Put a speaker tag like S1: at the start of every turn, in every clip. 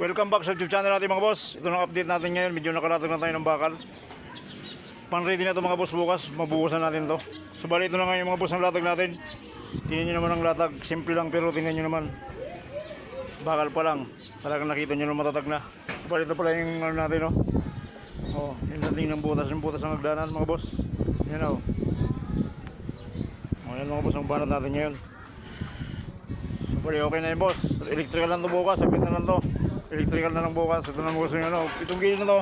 S1: Welcome back sa YouTube channel natin mga boss. Ito na update natin ngayon. Medyo nakalatag na tayo ng bakal. Pan-ready na ito mga boss bukas. Mabuhusan natin to. So bali ito na ngayon mga boss ang latag natin. Tingnan nyo naman ang latag. Simple lang pero tingnan nyo naman. Bakal pa lang. Talagang nakita nyo na matatag na. Bali ito pala yung ano natin oh. Oh, yung dating ng butas. Yung butas ng hagdanan mga boss. Yan oh. Oh, yan mga boss ang banat natin ngayon. Bali okay na yung boss. Electrical lang to bukas. Saglit na lang to. Electrical na lang bukas. Ito na boss yung ano. Itong gilid na to.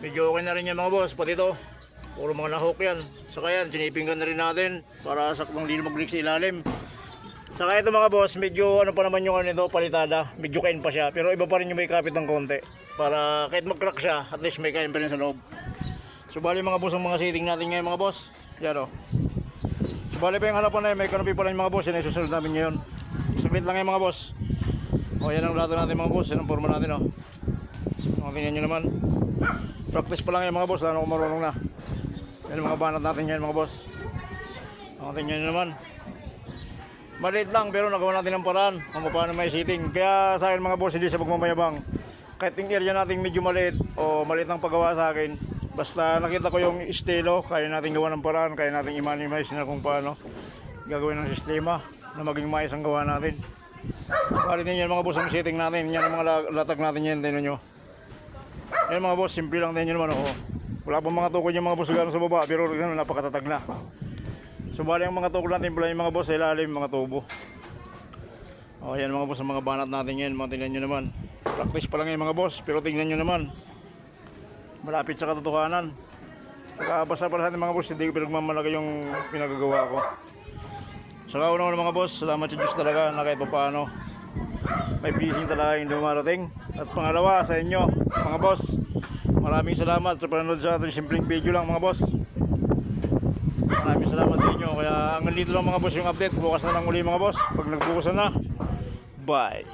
S1: Medyo okay na rin yan mga boss. Pati ito. Puro mga nahok yan. Saka yan. Sinipingan na rin natin. Para saktong di mag-leak sa ilalim. Saka ito mga boss. Medyo ano pa naman yung ano ito. Palitada. Medyo kain pa siya. Pero iba pa rin yung may kapit ng konti. Para kahit mag-crack siya. At least may kain pa rin sa loob. So bali mga boss ang mga seating natin ngayon mga boss. Yan o. So bali pa yung harapan na yun. May canopy pa rin mga boss. Yan ay susunod namin ngayon. Saglit lang yan mga boss. O yan ang lato natin mga boss. Yan ang forma natin o. O tingnan nyo naman. Practice pa lang yan mga boss. Lalo kung marunong na. Yan ang mga banat natin yan mga boss. O tingnan nyo naman. Maliit lang pero nagawa natin ng paraan kung paano may seating. Kaya sa akin mga boss hindi sa pagmamayabang. Kahit yung area natin medyo maliit o maliit ang paggawa sa akin. Basta nakita ko yung estilo. Kaya natin gawa ng paraan. Kaya natin i-minimize na kung paano gagawin ng sistema na maging maayos ang gawa natin. Palit din yan mga boss ang setting natin. Yan ang mga latag natin yan. Tignan nyo. Yan mga boss. Simple lang din yun naman. Oh. Wala pang mga tukod yung mga boss gano'n sa baba. Pero napakatatag na. So bali ang mga tukod natin pala yung mga boss sa ilalim. Mga tubo. O yan mga boss ang mga banat natin yan. Mga tignan nyo naman. Practice pa lang yung mga boss. Pero tignan nyo naman. Malapit sa katotohanan. Saka basta para sa atin mga boss. Hindi ko pinagmamalaga yung pinagagawa ko. Saka una mga boss, salamat sa Diyos talaga na kahit pa paano may blessing talaga yung dumarating. At pangalawa sa inyo mga boss, maraming salamat sa panonood sa ating simpleng video lang mga boss. Maraming salamat sa inyo. Kaya hanggang dito lang mga boss yung update. Bukas na lang uli mga boss. Pag nagbukasan na, bye.